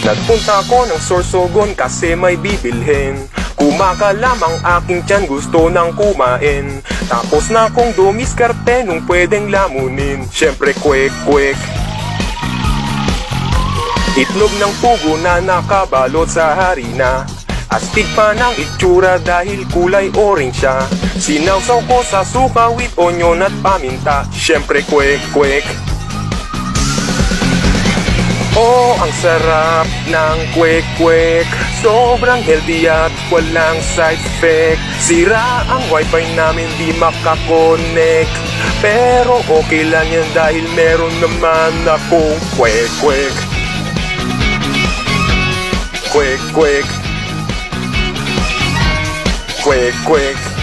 Nagpunta ko ng Sorsogon kasi may bibilhin. Kumakalam ang aking tiyan, gusto nang kumain. Tapos na kong dumiskarte nung pwedeng lamunin. Syempre kwek-kwek, itlog ng pugo na nakabalot sa harina. Astig pa ng itsura dahil kulay orange siya. Sinawsaw ko sa suka with onion at paminta. Syempre kwek-kwek. Oh, ang sarap ng kwek-kwek. Sobrang healthy at walang side effect. Sira ang wifi namin, di makakonect. Pero okay lang yan dahil meron naman akong kwek-kwek. Kwek-kwek, kwek-kwek.